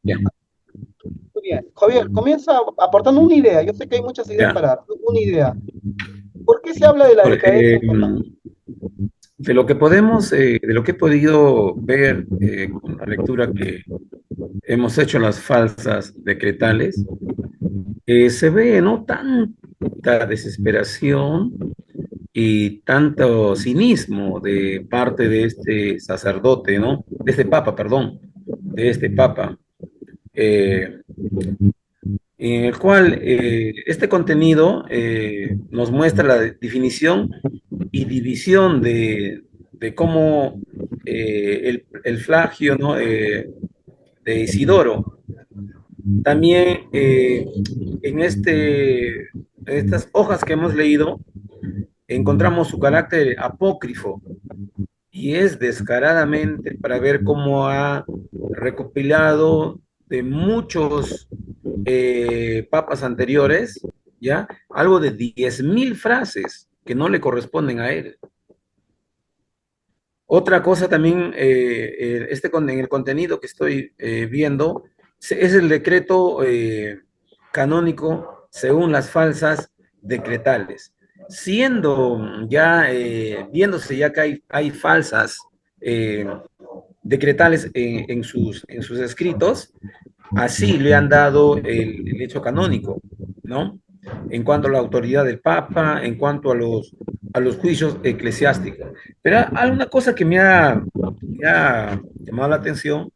Ya, Muy bien. Javier, comienza aportando una idea. Yo sé que hay muchas ideas ya. para dar. Una idea. ¿Por qué se habla de la Por- decadencia eh, en Japón? de lo que podemos, de lo que he podido ver con la lectura que hemos hecho en las falsas decretales, se ve, ¿no? Tanta desesperación y tanto cinismo de parte de este sacerdote, ¿no? De este papa, perdón, de este papa, eh, en el cual este contenido nos muestra la definición y división de cómo el flagio, ¿no? De Isidoro. También en estas hojas que hemos leído encontramos su carácter apócrifo y es descaradamente para ver cómo ha recopilado de muchos papas anteriores, ¿ya? Algo de 10.000 frases que no le corresponden a él. Otra cosa también, en el contenido que estoy viendo, es el decreto canónico según las falsas decretales. Siendo ya, viéndose ya que hay falsas eh, decretales en sus escritos, así le han dado el hecho canónico, ¿no? En cuanto a la autoridad del Papa, en cuanto a los juicios eclesiásticos. Pero hay una cosa que me ha llamado la atención,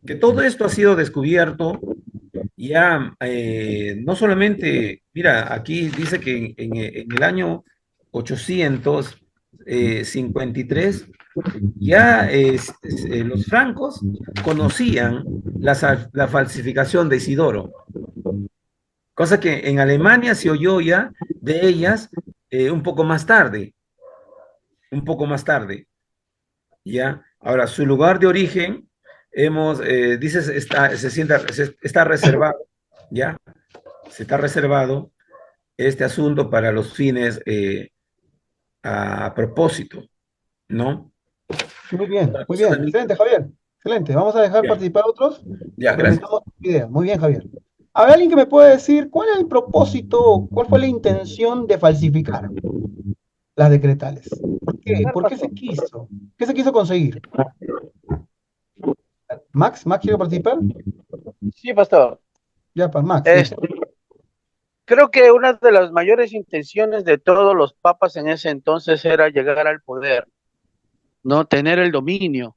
que todo esto ha sido descubierto ya, no solamente, mira, aquí dice que en el año 853 ya los francos conocían la falsificación de Isidoro, cosa que en Alemania se oyó ya de ellas un poco más tarde, ¿ya? Ahora, su lugar de origen, dices, está reservado, ¿ya? Se está reservado este asunto para los fines a propósito, ¿no? Muy bien, Otra muy cosa bien. también, Excelente, Javier. Excelente. Vamos a dejar ya, participar a otros. ya, gracias. Complementamos tu idea. Muy bien, Javier. ¿Hay alguien que me pueda decir cuál es el propósito, cuál fue la intención de falsificar las decretales? ¿Por qué? Claro, ¿Por qué pastor. se quiso? ¿Qué se quiso conseguir? ¿Max? ¿Quiere participar? Sí, pastor. Ya, para Max, ya. Este, creo que una de las mayores intenciones de todos los papas en ese entonces era llegar al poder, no tener el dominio.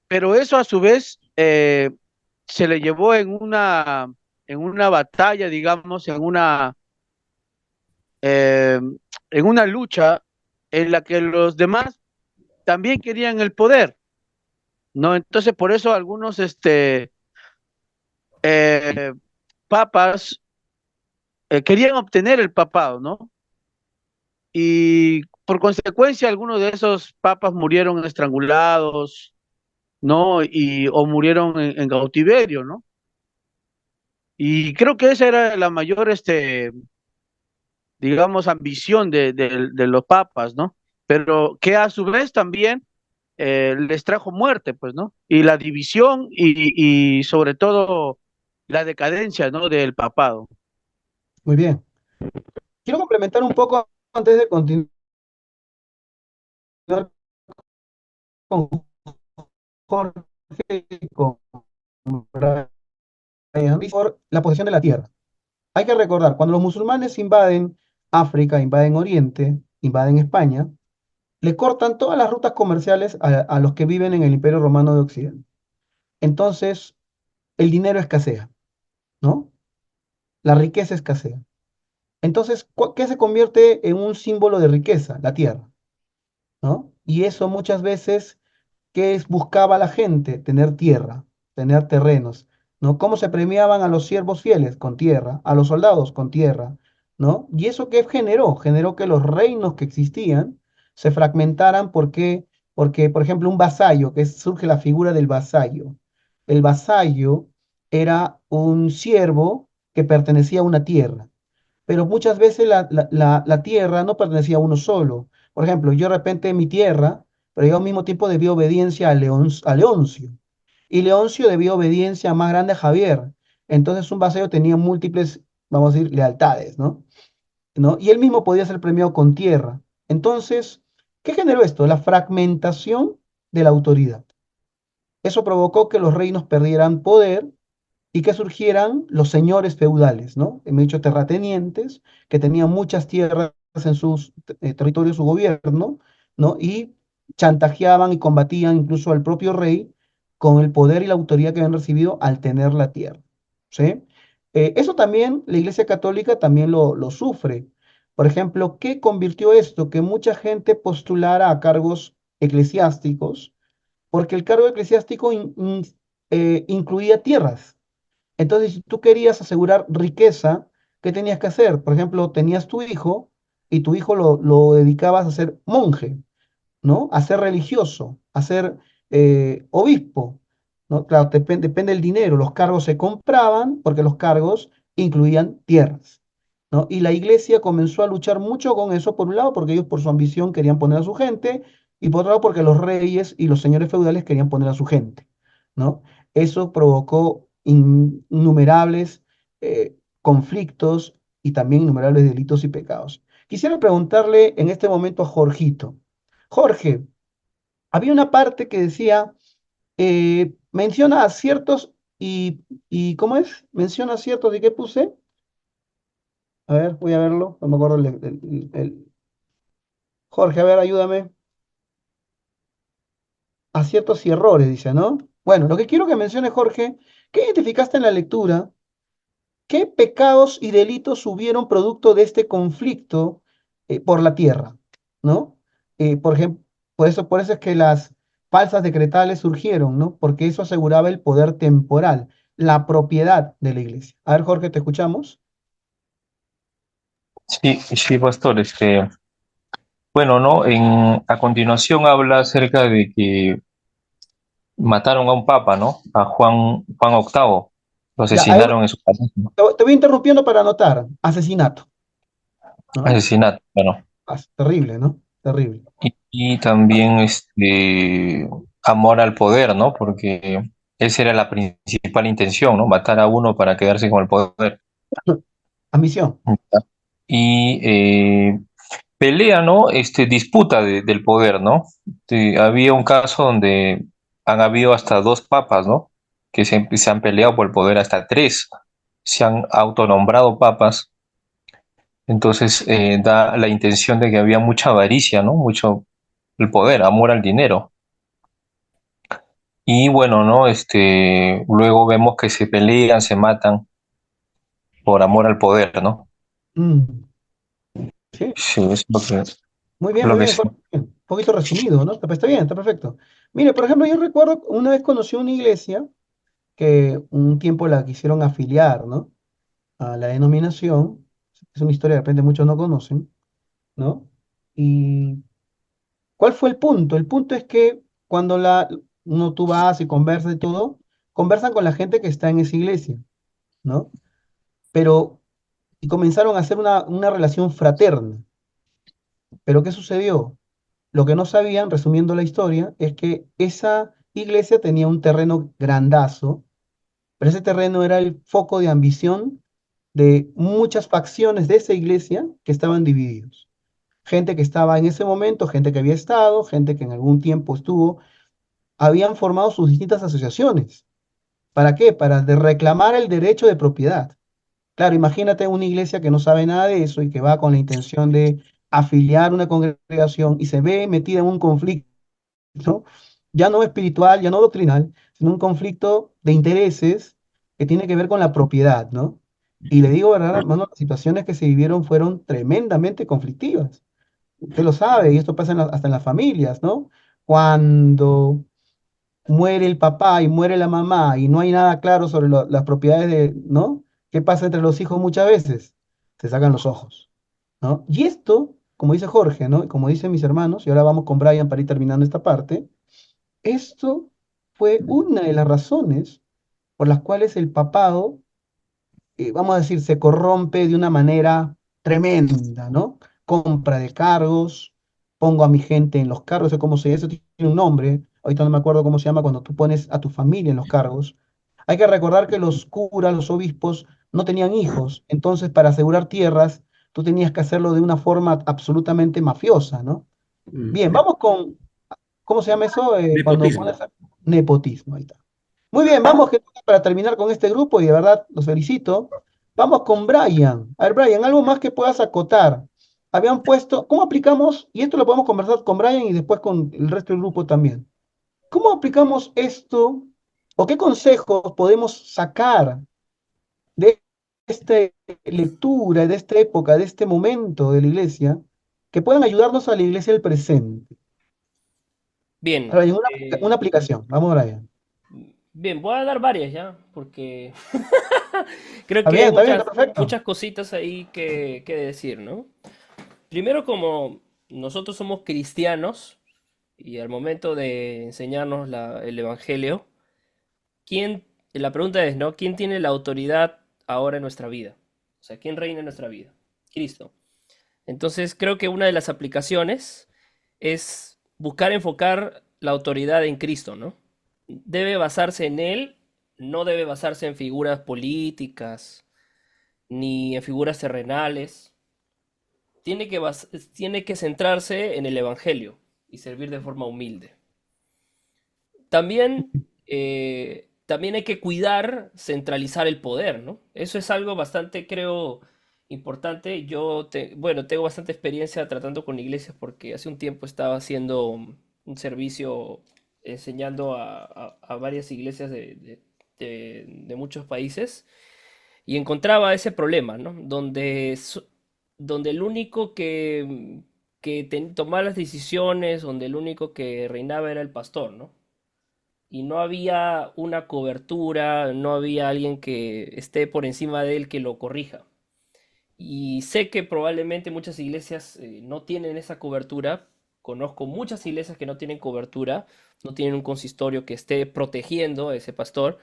Pero eso a su vez se le llevó en una batalla, digamos, eh, en una lucha en la que los demás también querían el poder, ¿no? Entonces, por eso algunos eh, papas querían obtener el papado, ¿no? Y por consecuencia, algunos de esos papas murieron estrangulados, ¿no? O murieron en cautiverio, ¿no? Y creo que esa era la mayor, digamos, ambición de los papas, ¿no? Pero que a su vez también les trajo muerte, pues, ¿no? Y la división y sobre todo la decadencia, ¿no? Del papado. Muy bien. Quiero complementar un poco antes de continuar con Jorge y con Brian por la posesión de la tierra. Hay que recordar, cuando los musulmanes invaden África, invaden Oriente, invaden España, le cortan todas las rutas comerciales a los que viven en el Imperio Romano de Occidente. Entonces, el dinero escasea, ¿no? La riqueza escasea. Entonces, ¿qué se convierte en un símbolo de riqueza? La tierra, ¿no? Y eso muchas veces, buscaba la gente? Tener tierra, tener terrenos, ¿no? ¿Cómo se premiaban a los siervos fieles? Con tierra, a los soldados con tierra, ¿no? ¿Y eso qué generó? Generó que los reinos que existían se fragmentaran porque, por ejemplo, un vasallo, surge la figura del vasallo. El vasallo era un siervo que pertenecía a una tierra, pero muchas veces la tierra no pertenecía a uno solo. Por ejemplo, yo de repente mi tierra, pero yo al mismo tiempo debía obediencia a Leoncio. y Leoncio debió obediencia más grande a Javier. Entonces un vasallo tenía múltiples, vamos a decir, lealtades, ¿no? ¿No? Y él mismo podía ser premiado con tierra. Entonces, ¿qué generó esto? La fragmentación de la autoridad. Eso provocó que los reinos perdieran poder y que surgieran los señores feudales, ¿no? Hemos dicho terratenientes, que tenían muchas tierras en sus territorios, su gobierno, ¿no? Y chantajeaban y combatían incluso al propio rey con el poder y la autoridad que habían recibido al tener la tierra, ¿sí? Eso también la Iglesia Católica también lo sufre. Por ejemplo, ¿qué convirtió esto? Que mucha gente postulara a cargos eclesiásticos, porque el cargo eclesiástico incluía tierras. Entonces, si tú querías asegurar riqueza, ¿qué tenías que hacer? Por ejemplo, tenías tu hijo y tu hijo lo dedicabas a ser monje, ¿no? A ser religioso, a ser obispo, ¿no? Claro, depende del dinero. Los cargos se compraban porque los cargos incluían tierras, ¿no? Y la iglesia comenzó a luchar mucho con eso, por un lado, porque ellos por su ambición querían poner a su gente, y por otro lado, porque los reyes y los señores feudales querían poner a su gente, ¿no? Eso provocó innumerables conflictos y también innumerables delitos y pecados. Quisiera preguntarle en este momento a Jorgito. Jorge, había una parte que decía, menciona aciertos y ¿cómo es? Menciona aciertos, ¿de qué puse? A ver, voy a verlo, no me acuerdo Jorge, a ver, ayúdame. Aciertos y errores, dice, ¿no? Bueno, lo que quiero que mencione, Jorge, ¿qué identificaste en la lectura? ¿Qué pecados y delitos hubieron producto de este conflicto por la tierra? ¿No? Por ejemplo, por eso es que las falsas decretales surgieron, ¿no? Porque eso aseguraba el poder temporal, la propiedad de la iglesia. A ver, Jorge, te escuchamos. Sí, sí, pastor, bueno, ¿no? A continuación habla acerca de que mataron a un papa, ¿no? A Juan VIII. Lo Ya, ahí asesinaron en su país, ¿no? te voy interrumpiendo para anotar. Asesinato, ¿no? Asesinato, bueno. Terrible, ¿no? Terrible. Y también amor al poder, ¿no? Porque esa era la principal intención, ¿no? Matar a uno para quedarse con el poder. Ambición. Y pelea, ¿no? Disputa del poder, ¿no? Había un caso donde han habido hasta dos papas, ¿no? Que se han peleado por el poder, hasta tres se han autonombrado papas. Entonces da la intención de que había mucha avaricia, ¿no? Mucho el poder, amor al dinero. Y bueno, ¿no? Luego vemos que se pelean, se matan por amor al poder, ¿no? Mm, sí, Sí, es muy lo que bien, sí. Jorge. Un poquito resumido, ¿no? Está bien, está perfecto. Mire, por ejemplo, yo recuerdo una vez conocí una iglesia que un tiempo la quisieron afiliar, ¿no? A la denominación. Es una historia que de repente muchos no conocen, ¿no? ¿Y cuál fue el punto? El punto es que cuando tú vas y conversas y todo, conversan con la gente que está en esa iglesia, ¿no? Pero, y comenzaron a hacer una relación fraterna. Pero ¿qué sucedió? Lo que no sabían, resumiendo la historia, es que esa iglesia tenía un terreno grandazo, pero ese terreno era el foco de ambición de muchas facciones de esa iglesia que estaban divididos. Gente que estaba en ese momento, gente que había estado, gente que en algún tiempo estuvo, habían formado sus distintas asociaciones. ¿Para qué? Para reclamar el derecho de propiedad. Claro, imagínate una iglesia que no sabe nada de eso y que va con la intención de afiliar una congregación y se ve metida en un conflicto, ¿no? Ya no espiritual, ya no doctrinal, sino un conflicto de intereses que tiene que ver con la propiedad, ¿no? Y le digo, ¿verdad, hermano? Las situaciones que se vivieron fueron tremendamente conflictivas. Usted lo sabe, y esto pasa hasta en las familias, ¿no? Cuando muere el papá y muere la mamá y no hay nada claro sobre las propiedades de, ¿no? ¿Qué pasa entre los hijos muchas veces? Se sacan los ojos, ¿no? Y esto, como dice Jorge, ¿no? Y como dicen mis hermanos, y ahora vamos con Brian para ir terminando esta parte, esto fue una de las razones por las cuales el papado, vamos a decir, se corrompe de una manera tremenda, ¿no? Compra de cargos, pongo a mi gente en los cargos, sé cómo se dice, eso tiene un nombre, ahorita no me acuerdo cómo se llama, cuando tú pones a tu familia en los cargos. Hay que recordar que los curas, los obispos, no tenían hijos, entonces para asegurar tierras, tú tenías que hacerlo de una forma absolutamente mafiosa, ¿no? Bien, vamos con, ¿cómo se llama eso? Cuando Nepotismo. pones nepotismo, ahí está. Muy bien, vamos gente, para terminar con este grupo y de verdad los felicito. Vamos con Brian. A ver, Brian, algo más que puedas acotar. Habían puesto, ¿cómo aplicamos? Y esto lo podemos conversar con Brian y después con el resto del grupo también. ¿Cómo aplicamos esto o qué consejos podemos sacar de esta lectura, de esta época, de este momento de la iglesia, que puedan ayudarnos a la iglesia del presente? Bien, Brian, una aplicación. Vamos, Brian. bien, voy a dar varias ya, porque creo Está que bien, hay está bien, está perfecto. muchas cositas ahí que decir, ¿no? Primero, como nosotros somos cristianos y al momento de enseñarnos el Evangelio, la pregunta es, ¿no? ¿Quién tiene la autoridad ahora en nuestra vida? O sea, ¿quién reina en nuestra vida? Cristo. Entonces, creo que una de las aplicaciones es buscar enfocar la autoridad en Cristo, ¿no? Debe basarse en Él, no debe basarse en figuras políticas ni en figuras terrenales. Tiene que centrarse en el Evangelio y servir de forma humilde. También, también hay que cuidar, centralizar el poder, ¿no? Eso es algo bastante, creo, importante. Bueno, tengo bastante experiencia tratando con iglesias porque hace un tiempo estaba haciendo un servicio enseñando a varias iglesias de muchos países y encontraba ese problema, ¿no? Donde el único que tomaba las decisiones, donde el único que reinaba era el pastor, ¿no? Y no había una cobertura, no había alguien que esté por encima de él que lo corrija. Y sé que probablemente muchas iglesias no tienen esa cobertura. Conozco muchas iglesias que no tienen cobertura, no tienen un consistorio que esté protegiendo a ese pastor,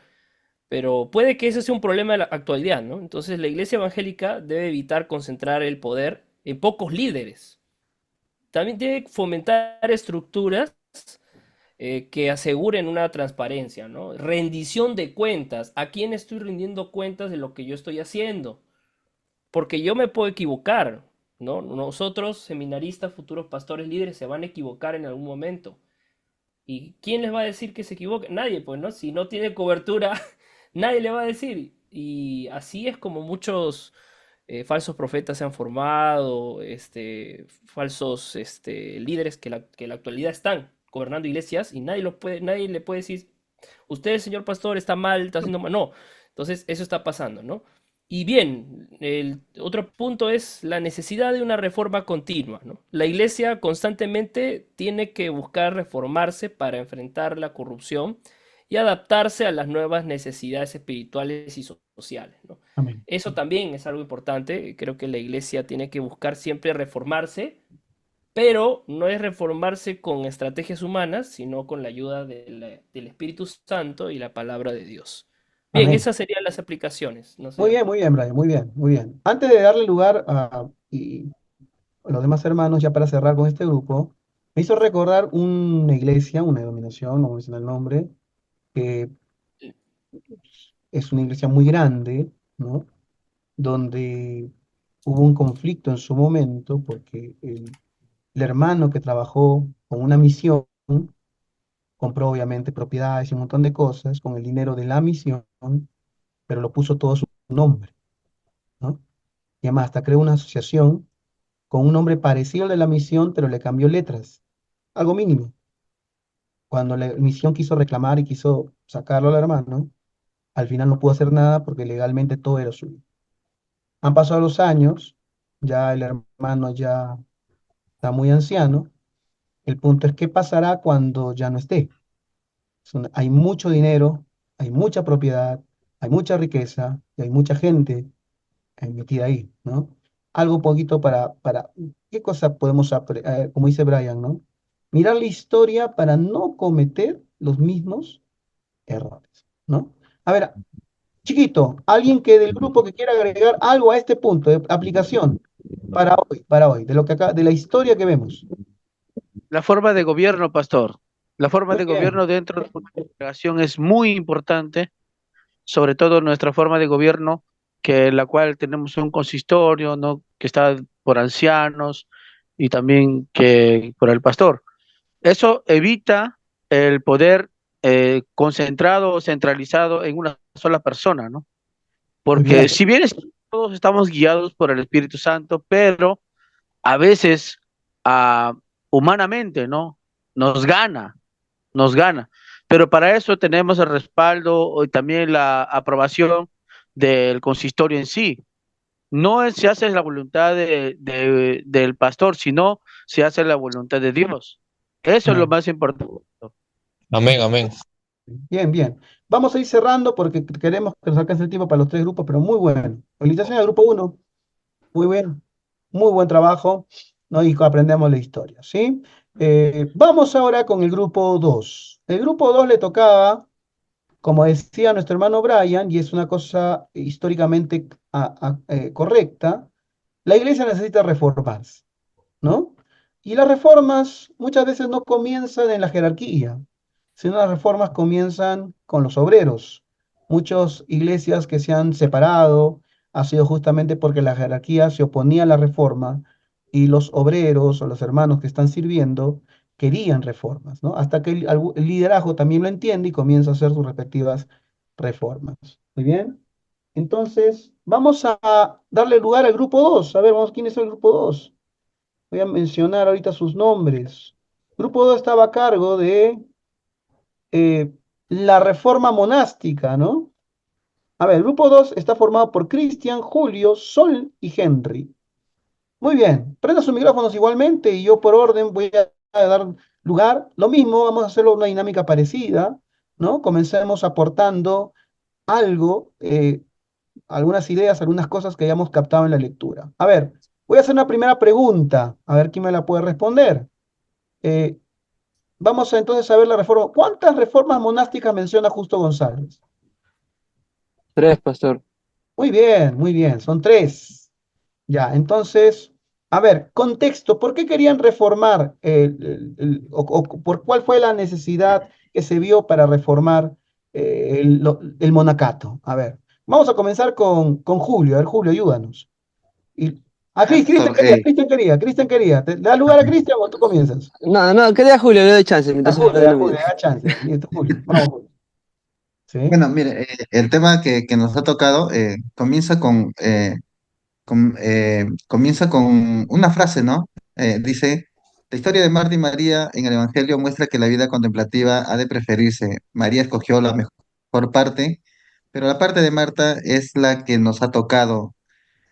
pero puede que ese sea un problema de la actualidad, ¿no? Entonces la iglesia evangélica debe evitar concentrar el poder en pocos líderes. También debe fomentar estructuras que aseguren una transparencia, ¿no? Rendición de cuentas. ¿A quién estoy rindiendo cuentas de lo que yo estoy haciendo? Porque yo me puedo equivocar, ¿no? Nosotros, seminaristas, futuros pastores, líderes, se van a equivocar en algún momento. ¿Y quién les va a decir que se equivoque? Nadie, pues, ¿no? Si no tiene cobertura, nadie le va a decir. Y así es como muchos falsos profetas se han formado, falsos líderes que en la actualidad están gobernando iglesias y nadie le puede decir, usted, señor pastor, está mal, está haciendo mal. No. Entonces, eso está pasando, ¿no? Y bien, el otro punto es la necesidad de una reforma continua, ¿no? La iglesia constantemente tiene que buscar reformarse para enfrentar la corrupción y adaptarse a las nuevas necesidades espirituales y sociales, ¿no? Amén. Eso también es algo importante. Creo que la iglesia tiene que buscar siempre reformarse, pero no es reformarse con estrategias humanas, sino con la ayuda del Espíritu Santo y la palabra de Dios. Bien, Amén. esas serían las aplicaciones. No sé. Muy bien, Brian, muy bien, muy bien. Antes de darle lugar a los demás hermanos, ya para cerrar con este grupo, me hizo recordar una iglesia, una denominación, no voy a mencionar el nombre, que es una iglesia muy grande, ¿no? Donde hubo un conflicto en su momento porque el hermano que trabajó con una misión compró obviamente propiedades y un montón de cosas con el dinero de la misión, pero lo puso todo a su nombre, ¿no? Y además hasta creó una asociación con un nombre parecido al de la misión, pero le cambió letras, algo mínimo. Cuando la misión quiso reclamar y quiso sacarlo al hermano, al final no pudo hacer nada porque legalmente todo era suyo. Han pasado los años, ya el hermano ya está muy anciano. El punto es qué pasará cuando ya no esté. Hay mucho dinero, hay mucha propiedad, hay mucha riqueza y hay mucha gente metida ahí, ¿no? Algo poquito ¿qué cosa podemos, como dice Brian, ¿no? Mirar la historia para no cometer los mismos errores, ¿no? A ver, chiquito, alguien que del grupo que quiera agregar algo a este punto de aplicación para hoy, de lo que acá, de la historia que vemos. La forma de gobierno, pastor. La forma Muy de bien. gobierno dentro de una congregación es muy importante, sobre todo nuestra forma de gobierno, que la cual tenemos un consistorio, ¿no? Que está por ancianos y también que por el pastor. Eso evita el poder concentrado o centralizado en una sola persona, ¿no? Muy Porque bien. si bien todos estamos guiados por el Espíritu Santo, pero a veces ah, humanamente, ¿no? Nos gana, nos gana. Pero para eso tenemos el respaldo y también la aprobación del consistorio en sí. No se hace la voluntad del pastor, sino se hace la voluntad de Dios. Eso es lo Claro. más importante. Amén, amén. Bien, bien. Vamos a ir cerrando porque queremos que nos alcance el tiempo para los tres grupos, pero muy bueno. Felicitaciones al grupo uno. Muy bien. Muy buen trabajo, ¿no? Y aprendemos la historia, ¿sí? Vamos ahora con el grupo 2. El grupo 2 le tocaba, como decía nuestro hermano Brian, y es una cosa históricamente correcta, la iglesia necesita reformarse, ¿no? Y las reformas muchas veces no comienzan en la jerarquía, sino las reformas comienzan con los obreros. Muchas iglesias que se han separado ha sido justamente porque la jerarquía se oponía a la reforma y los obreros o los hermanos que están sirviendo querían reformas, ¿no? Hasta que el liderazgo también lo entiende y comienza a hacer sus respectivas reformas. Muy bien. Entonces, vamos a darle lugar al grupo 2. A ver, vamos, ¿quién es el grupo 2? Voy a mencionar ahorita sus nombres. Grupo 2 estaba a cargo de eh, la reforma monástica, ¿no? A ver, el grupo 2 está formado por Cristian, Julio, Sol y Henry. Muy bien, prendan sus micrófonos igualmente y yo por orden voy a dar lugar. Lo mismo, vamos a hacerlo una dinámica parecida, ¿no? Comencemos aportando algo, algunas ideas, algunas cosas que hayamos captado en la lectura. A ver, voy a hacer una primera pregunta, a ver quién me la puede responder. Eh, Vamos entonces a ver la reforma. ¿Cuántas reformas monásticas menciona Justo González? Tres, pastor. Muy bien, son tres. Ya, entonces, a ver, contexto, ¿por qué querían reformar o por cuál fue la necesidad que se vio para reformar el monacato? A ver, vamos a comenzar con Julio. A ver, Julio, ayúdanos. Y, Cristian Pastor, quería, Cristian quería, Cristian quería. ¿Te da lugar a Cristian o tú comienzas? No, no, que dé Julio, le doy chance A mientras Julio, usted ya lo Julio, mide. da chance. Listo, Julio. Vamos, Julio. ¿Sí? bueno, mire, el tema que nos ha tocado comienza con una frase, ¿no? Dice, la historia de Marta y María en el Evangelio muestra que la vida contemplativa ha de preferirse. María escogió la mejor parte, pero la parte de Marta es la que nos ha tocado,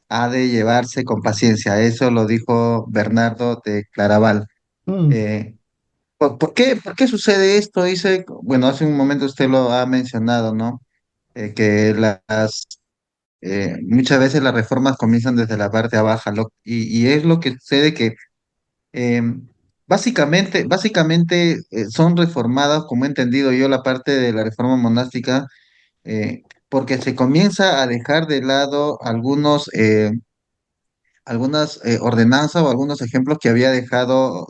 ha de llevarse con paciencia. Eso lo dijo Bernardo de Claraval. Mm, Eh, ¿por qué sucede esto? Dice, bueno, hace un momento usted lo ha mencionado, ¿no? Que muchas veces las reformas comienzan desde la parte baja, y es lo que sucede que eh, básicamente son reformadas, como he entendido yo, la parte de la reforma monástica, porque se comienza a dejar de lado algunas ordenanzas o algunos ejemplos que había dejado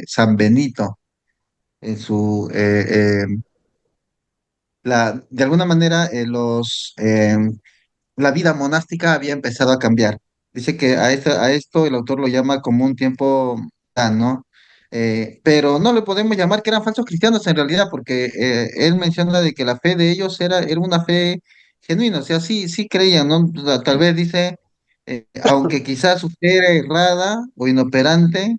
San Benito en de alguna manera, la vida monástica había empezado a cambiar. Dice que a esto el autor lo llama como un tiempo, ¿no? Pero no le podemos llamar que eran falsos cristianos en realidad, porque él menciona de que la fe de ellos era una fe genuina, o sea, sí, sí creían, ¿no? O sea, tal vez dice, aunque quizás su fe era errada o inoperante,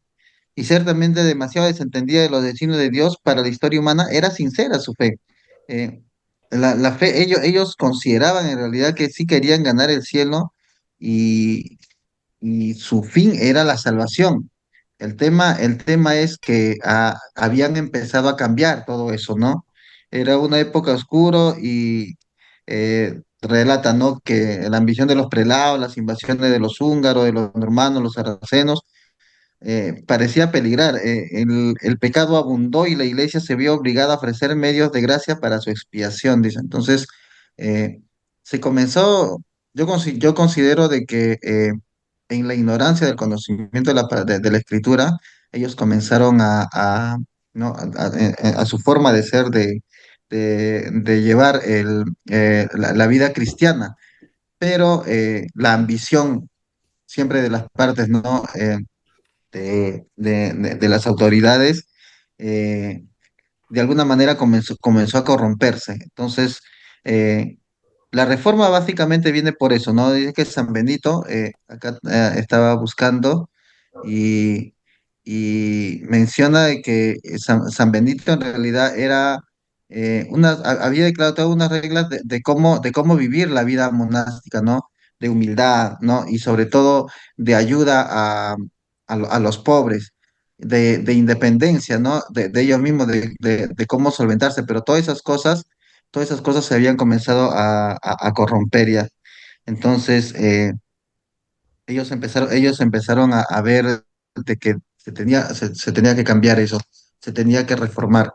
y ciertamente demasiado desentendida de los designios de Dios para la historia humana, era sincera su fe. Eh, la fe, ellos consideraban en realidad que sí querían ganar el cielo, y, y su fin era la salvación. El tema es que habían empezado a cambiar todo eso, ¿no? Era una época oscura, y relata, ¿no? Que la ambición de los prelados, las invasiones de los húngaros, de los normanos, los sarracenos, parecía peligrar. El pecado abundó y la iglesia se vio obligada a ofrecer medios de gracia para su expiación, dice. Entonces, eh, se comenzó, yo considero de que en la ignorancia del conocimiento de la escritura, ellos comenzaron a ¿no? A su forma de ser, de llevar la vida cristiana, pero la ambición siempre de las partes, ¿no? De las autoridades, eh, de alguna manera comenzó a corromperse. Entonces, eh, la reforma básicamente viene por eso, ¿no? Dice que San Benito, acá estaba buscando y, y menciona de que San Benito en realidad era había declarado todas unas reglas de cómo vivir la vida monástica, ¿no? De humildad, ¿no? Y sobre todo de ayuda a los pobres, de independencia, ¿no? De ellos mismos, de cómo solventarse, pero todas esas cosas se habían comenzado a corromper ya. Entonces, ellos empezaron a ver de que se tenía que cambiar eso, se tenía que reformar.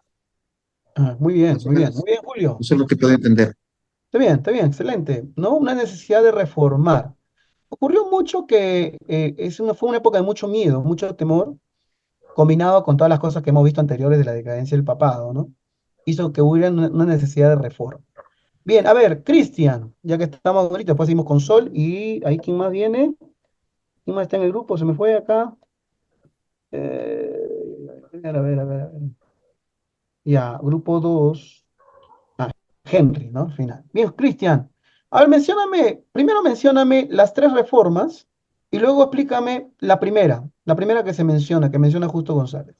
Ah, muy bien, Más o muy bien, muy menos, bien, Julio. eso es lo que puedo entender. Está bien, excelente. ¿No? Una necesidad de reformar. Ocurrió mucho que fue una época de mucho miedo, mucho temor, combinado con todas las cosas que hemos visto anteriores de la decadencia del papado, ¿no? Hizo que hubiera una necesidad de reforma. Bien, a ver, Cristian, ya que estamos ahorita, después seguimos con Sol y ahí, ¿quién más viene? ¿Quién más está en el grupo? Se me fue acá. A ver. Ya, grupo 2. Ah, Henry, ¿no? Al final. Bien, Cristian. A ver, primero mencióname las tres reformas y luego explícame la primera que menciona Justo González.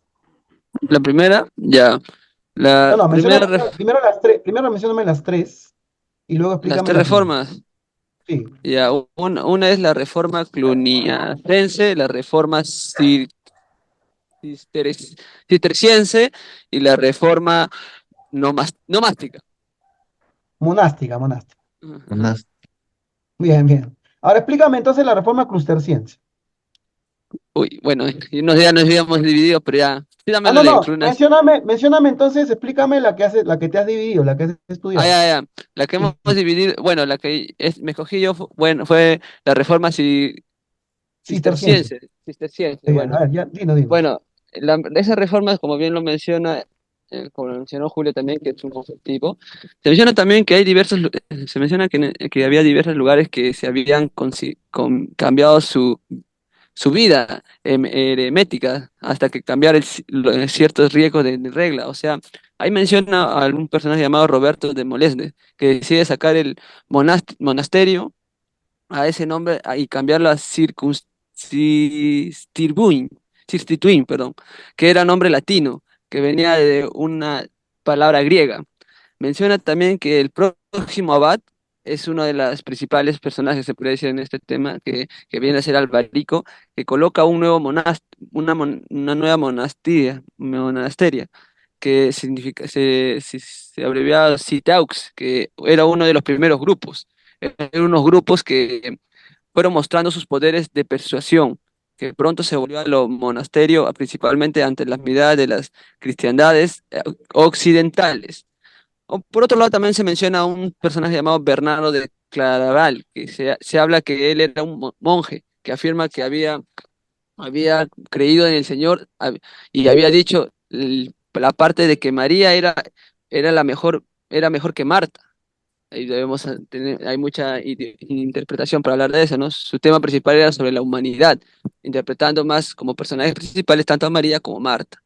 La primera, ya. No, La no, primera, primero las tres, primero mencióname las tres y luego las explícame tres la primera. reformas. Sí, Ya, una es la reforma cluniacense, la reforma cisterciense y la reforma nomástica. monástica. Ajá. Unas- Bien, bien. Ahora explícame entonces la reforma clusterciense. Uy, bueno, y ya nos habíamos dividido, pero ya. Sí, dame Ah, la no, no, lectura. mencióname entonces, explícame la que te has dividido, la que has Ah, estudiado. ya. La que hemos Sí, dividido, bueno, me escogí yo, bueno, fue la reforma cisterciense. cisterciense, Bien, a bueno. ver, ya, dinos. Bueno, esa reforma, como bien lo menciona, como lo mencionó Julio también, que es un objetivo, se menciona también que hay se menciona que había diversos lugares que se habían cambiado su vida hermética hasta que cambiara ciertos riesgos de regla. O sea, ahí menciona a algún personaje llamado Roberto de Molesme, que decide sacar el monasterio a ese nombre y cambiarlo a Cirstituin, perdón, que era nombre latino, que venía de una palabra griega. Menciona también que el próximo abad es uno de los principales personajes, se puede decir, en este tema, que viene a ser Albarico, que coloca un nuevo una nueva monasteria, que significa, se abreviaba Citaux, que era uno de los primeros grupos. Eran unos grupos que fueron mostrando sus poderes de persuasión, que pronto se volvió a lo monasterio, principalmente ante las miradas de las cristiandades occidentales. Por otro lado, también se menciona un personaje llamado Bernardo de Claraval, que se habla que él era un monje, que afirma que había creído en el Señor y había dicho la parte de que María era mejor que Marta. Ahí debemos tener, hay mucha interpretación para hablar de eso, ¿no? Su tema principal era sobre la humanidad, interpretando más como personajes principales tanto a María como a Marta.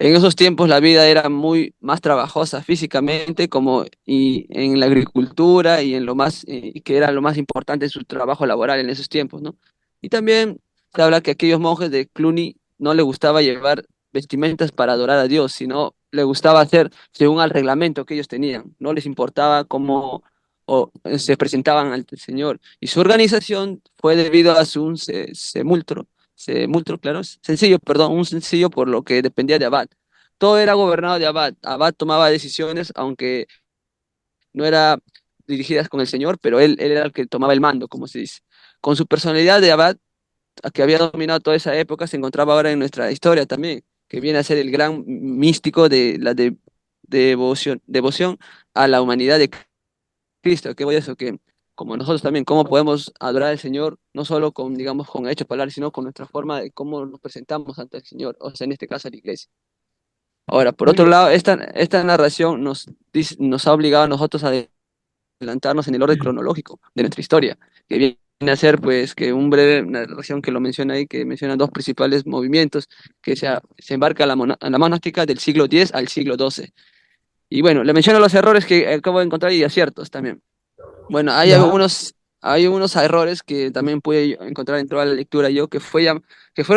En esos tiempos la vida era muy más trabajosa físicamente como y en la agricultura y en lo más que era lo más importante su trabajo laboral en esos tiempos, ¿no? Y también se habla que aquellos monjes de Cluny no le gustaba llevar vestimentas para adorar a Dios, sino le gustaba hacer según el reglamento que ellos tenían. No les importaba cómo se presentaban ante el Señor. Y su organización fue debido a su claro, sencillo, perdón, un sencillo por lo que dependía de Abad. Todo era gobernado de Abad. Abad tomaba decisiones, aunque no era dirigidas con el Señor, pero él era el que tomaba el mando, como se dice. Con su personalidad de Abad, que había dominado toda esa época, se encontraba ahora en nuestra historia también, que viene a ser el gran místico de la devoción a la humanidad de Cristo. ¿Qué voy a eso? Que como nosotros también, cómo podemos adorar al Señor, no solo con, digamos, con hechos, palabras, sino con nuestra forma de cómo nos presentamos ante el Señor, o sea, en este caso a la iglesia. Ahora, por Muy otro bien. lado, esta narración nos ha obligado a nosotros a adelantarnos en el orden cronológico de nuestra historia, que viene a ser pues que un breve narración que lo menciona ahí, que menciona dos principales movimientos, que se embarca la monástica del siglo X al siglo XII. Y bueno, le menciono los errores que acabo de encontrar y aciertos también. Bueno, Ya, hay unos errores que también pude encontrar en toda la lectura yo, que fueron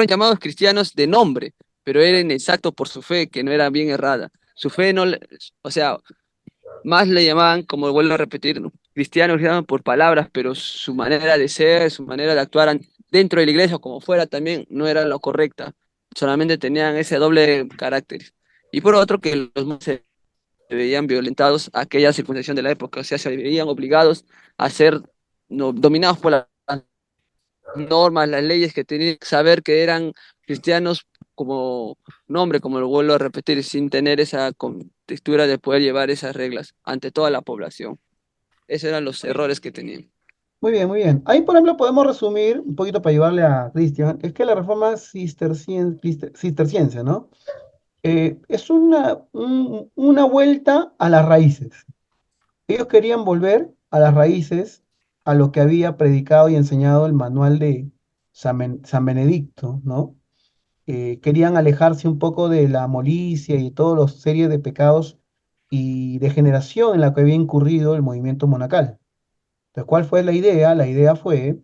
llamados cristianos de nombre, pero eran exactos por su fe, que no era bien errada. Su fe no, o sea, más le llamaban, como vuelvo a repetir, ¿no? Cristianos le llamaban por palabras, pero su manera de ser, su manera de actuar dentro de la iglesia o como fuera también no era lo correcta. Solamente tenían ese doble carácter. Y por otro, que los monjes se veían violentados a aquella circuncisión de la época, o sea, se veían obligados a ser dominados por las normas, las leyes, que tenían que saber que eran cristianos como nombre, como lo vuelvo a repetir, sin tener esa contextura de poder llevar esas reglas ante toda la población. Esos eran los errores que tenían. muy bien, muy bien. Ahí, por ejemplo, podemos resumir un poquito para ayudarle a Cristian, es que la reforma cisterciense, ¿no? Es una vuelta a las raíces. Ellos querían volver a las raíces, a lo que había predicado y enseñado el manual de San Benedicto, ¿no? Querían alejarse un poco de la molicie y todas las series de pecados y degeneración en la que había incurrido el movimiento monacal. Entonces, ¿cuál fue la idea? La idea fue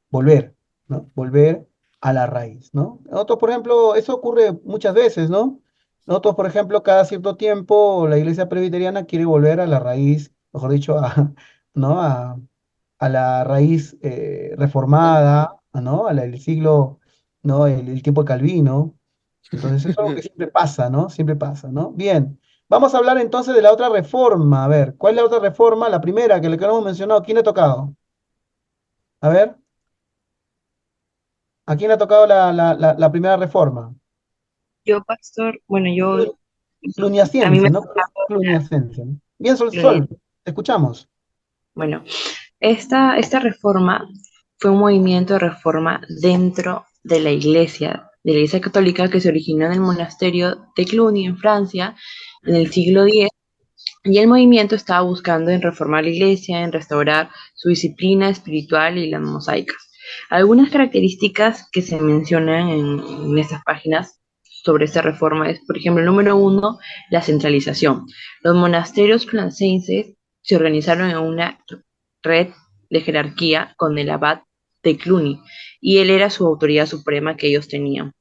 volver, ¿no? Volver a la raíz, ¿no? Nosotros, por ejemplo, eso ocurre muchas veces, ¿no? Nosotros, por ejemplo, cada cierto tiempo la iglesia presbiteriana quiere volver a la raíz, mejor dicho, ¿no? A la raíz reformada, ¿no? El siglo, ¿no? El tiempo de Calvino. Entonces, eso es algo que siempre pasa, ¿no? Siempre pasa, ¿no? Bien. Vamos a hablar entonces de la otra reforma. A ver, ¿cuál es la otra reforma? La primera que le hemos mencionado. ¿Quién le ha tocado? A ver, ¿a quién le ha tocado la primera reforma? Yo, pastor, bueno, yo, Clu- a mí me Cluniaciense, ¿no? ha tocado Cluniaciense, ¿no? Bien, la gloria. Sol, te escuchamos. Bueno, esta reforma fue un movimiento de reforma dentro de la iglesia católica que se originó en el monasterio de Cluny, en Francia, en el siglo X, y el movimiento estaba buscando en reformar la iglesia, en restaurar su disciplina espiritual y las mosaicas. Algunas características que se mencionan en estas páginas sobre esta reforma es, por ejemplo, el número uno, la centralización. Los monasterios franceses se organizaron en una red de jerarquía con el abad de Cluny, y él era su autoridad suprema que ellos tenían.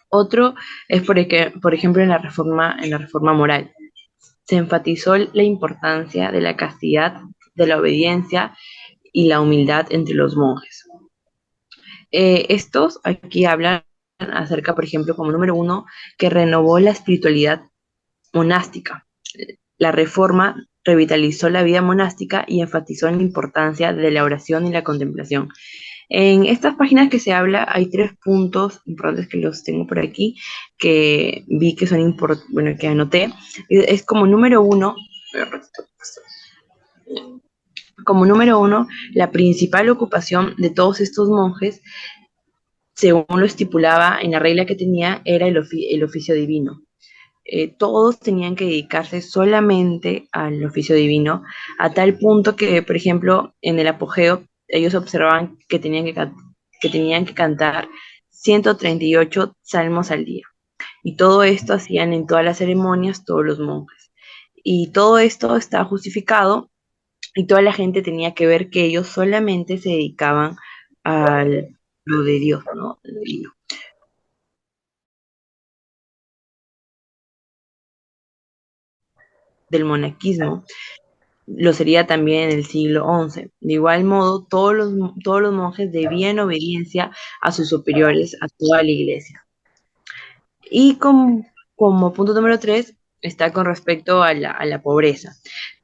Otro es, por ejemplo, en la reforma moral se enfatizó la importancia de la castidad, de la obediencia y la humildad entre los monjes. Estos aquí hablan acerca, por ejemplo, como número uno, que renovó la espiritualidad monástica. La reforma revitalizó la vida monástica y enfatizó en la importancia de la oración y la contemplación. En estas páginas que se habla hay tres puntos importantes que los tengo por aquí, que vi que son importantes, bueno, que anoté. Es como número uno, la principal ocupación de todos estos monjes, según lo estipulaba en la regla que tenía, era el oficio divino. Todos tenían que dedicarse solamente al oficio divino, a tal punto que, por ejemplo, en el apogeo, ellos observaban que tenían que cantar 138 salmos al día. Y todo esto hacían en todas las ceremonias todos los monjes. Y todo esto estaba justificado y toda la gente tenía que ver que ellos solamente se dedicaban a lo de Dios, ¿no? Lo divino. Del monaquismo lo sería también en el siglo XI. De igual modo, todos los monjes debían obediencia a sus superiores, a toda la iglesia. Y como punto número tres, está con respecto a la pobreza.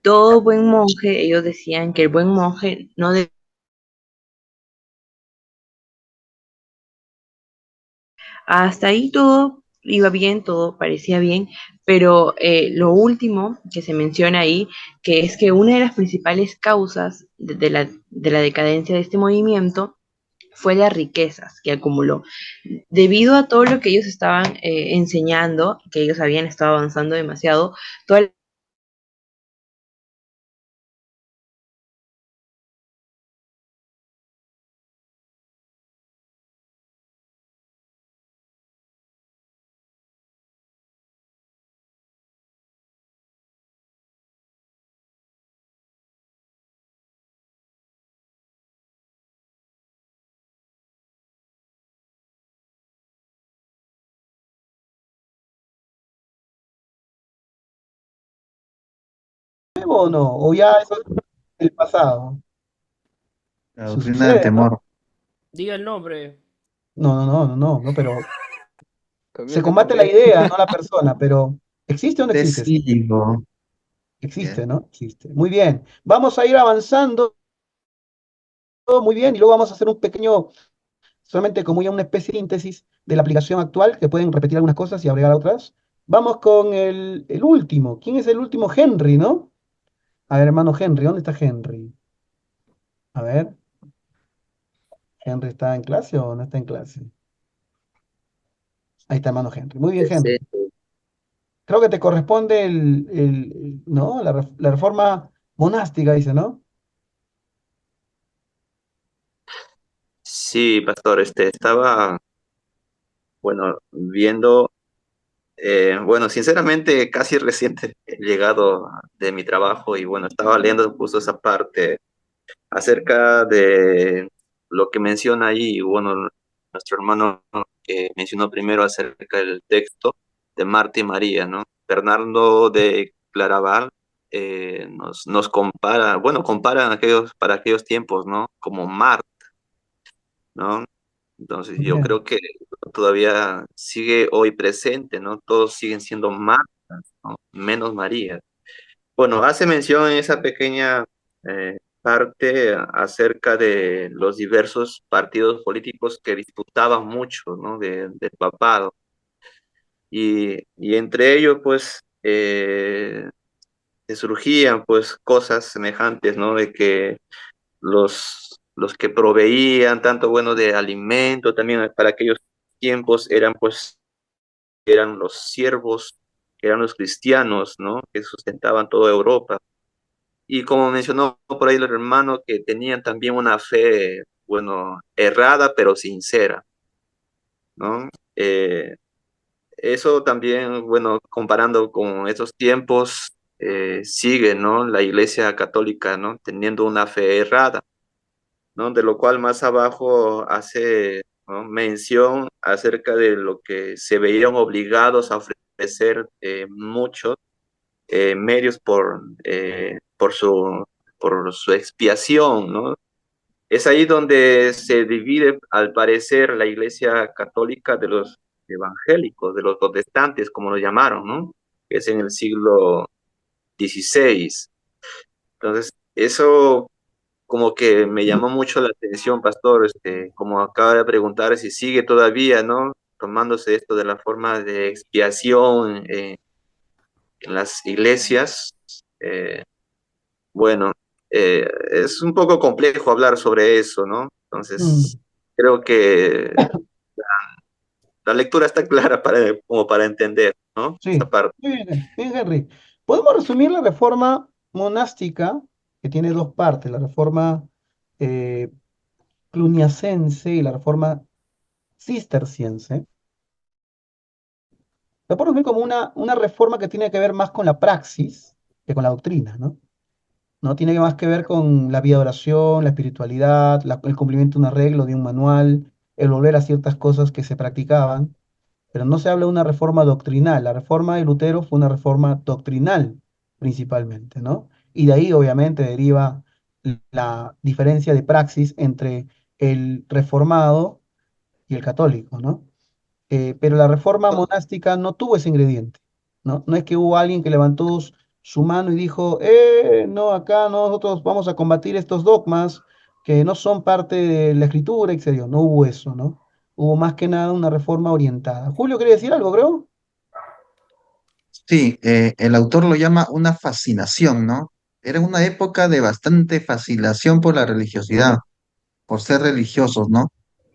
Todo buen monje, ellos decían que el buen monje no debe. Hasta ahí todo iba bien, todo parecía bien, pero lo último que se menciona ahí, que es que una de las principales causas de la decadencia de este movimiento fue las riquezas que acumuló. Debido a todo lo que ellos estaban enseñando, que ellos habían estado avanzando demasiado, toda ¿Nuevo o no? ¿O ya eso es el pasado? La doctrina del Sucede, ¿no? temor. Diga el nombre. No, pero se Comienza, combate la comienza. idea, no la persona, pero ¿existe o no existe? Sí, Testigo. existe, Bien. ¿no? Existe. Muy bien. Vamos a ir avanzando, muy bien, y luego vamos a hacer un pequeño, solamente como ya una especie de síntesis de la aplicación actual, que pueden repetir algunas cosas y agregar otras. Vamos con el último. ¿Quién es el último? Henry, ¿no? A ver, hermano Henry, ¿dónde está Henry? A ver, ¿Henry está en clase o no está en clase? Ahí está, hermano Henry. Muy bien, Henry. Creo que te corresponde ¿no? La reforma monástica, dice, ¿no? Sí, pastor, estaba, bueno, viendo, bueno, sinceramente casi reciente he llegado de mi trabajo y bueno, estaba leyendo justo esa parte acerca de lo que menciona ahí, bueno, nuestro hermano que mencionó primero acerca del texto de Marta y María, ¿no? Bernardo de Claraval nos compara, bueno, compara para aquellos tiempos, ¿no? Como Marta, ¿no? Entonces Muy yo bien. creo que todavía sigue hoy presente, ¿no? Todos siguen siendo Martas, ¿no? Menos María. Bueno, hace mención en esa pequeña parte acerca de los diversos partidos políticos que disputaban mucho, ¿no? Del papado. Y entre ellos, pues, se surgían, pues, cosas semejantes, ¿no? De que los que proveían tanto, bueno, de alimento, también para aquellos tiempos eran, pues, eran los siervos, eran los cristianos, ¿no? Que sustentaban toda Europa. Y como mencionó por ahí el hermano, que tenían también una fe, bueno, errada, pero sincera, ¿no? Eso también, bueno, comparando con esos tiempos, sigue, ¿no? La Iglesia Católica, ¿no? Teniendo una fe errada, ¿no? De lo cual más abajo hace, ¿no? mención acerca de lo que se veían obligados a ofrecer muchos medios por su expiación, ¿no? Es ahí donde se divide, al parecer, la Iglesia Católica de los evangélicos, de los protestantes, como lo llamaron, ¿no? Que es en el siglo XVI. Entonces, eso como que me llamó mucho la atención, pastor, como acaba de preguntar si sigue todavía, ¿no? Tomándose esto de la forma de expiación en las iglesias. Bueno, es un poco complejo hablar sobre eso, ¿no? Entonces, Mm, creo que la lectura está clara como para entender, ¿no? Esa sí, parte. muy bien, bien, Henry. Podemos resumir la reforma monástica, que tiene dos partes, la reforma eh, cluniacense y la reforma cisterciense. La podemos ver como una reforma que tiene que ver más con la praxis que con la doctrina, ¿no? ¿No? Tiene más que ver con la vida de oración, la espiritualidad, el cumplimiento de un arreglo, de un manual, el volver a ciertas cosas que se practicaban, pero no se habla de una reforma doctrinal. La reforma de Lutero fue una reforma doctrinal principalmente, ¿no? Y de ahí obviamente deriva la diferencia de praxis entre el reformado y el católico, ¿no? Pero la reforma monástica no tuvo ese ingrediente, ¿no? No es que hubo alguien que levantó su mano y dijo, no, acá nosotros vamos a combatir estos dogmas que no son parte de la escritura, etc. No hubo eso, ¿no? Hubo más que nada una reforma orientada. Julio, ¿quería decir algo, creo? Sí, el autor lo llama una fascinación, ¿no? Era una época de bastante fascinación por la religiosidad, por ser religiosos, ¿no?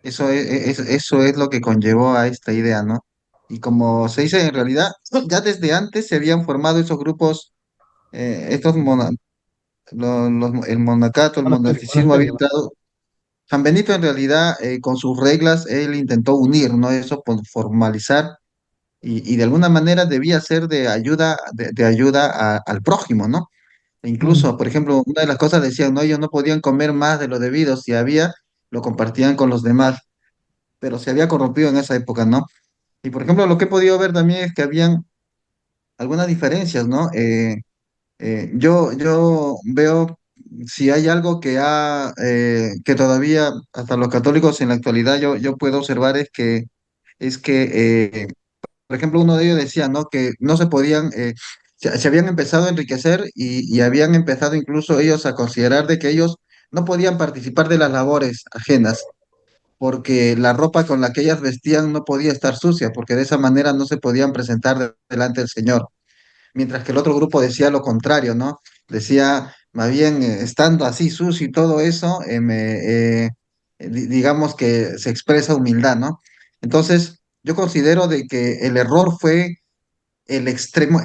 Eso es lo que conllevó a esta idea, ¿no? Y como se dice, en realidad, ya desde antes se habían formado esos grupos, el monacato, el monasticismo había Monasterio. entrado. San Benito en realidad, con sus reglas, él intentó unir, ¿no? Eso, formalizar y de alguna manera debía ser de ayuda al prójimo, ¿no? E Mm, incluso, por ejemplo, una de las cosas decían, no, ellos no podían comer más de lo debido, si había, lo compartían con los demás, pero se había corrompido en esa época, ¿no? Y por ejemplo, lo que he podido ver también es que habían algunas diferencias, ¿no? Yo veo si hay algo que todavía hasta los católicos en la actualidad yo puedo observar es que por ejemplo, uno de ellos decía, ¿no? Que no se podían, se habían empezado a enriquecer y habían empezado incluso ellos a considerar de que ellos no podían participar de las labores ajenas, porque la ropa con la que ellas vestían no podía estar sucia, porque de esa manera no se podían presentar delante del Señor. Mientras que el otro grupo decía lo contrario, ¿no? Decía, más bien, estando así sucio y todo eso, digamos que se expresa humildad, ¿no? Entonces, yo considero de que el error fue el extremo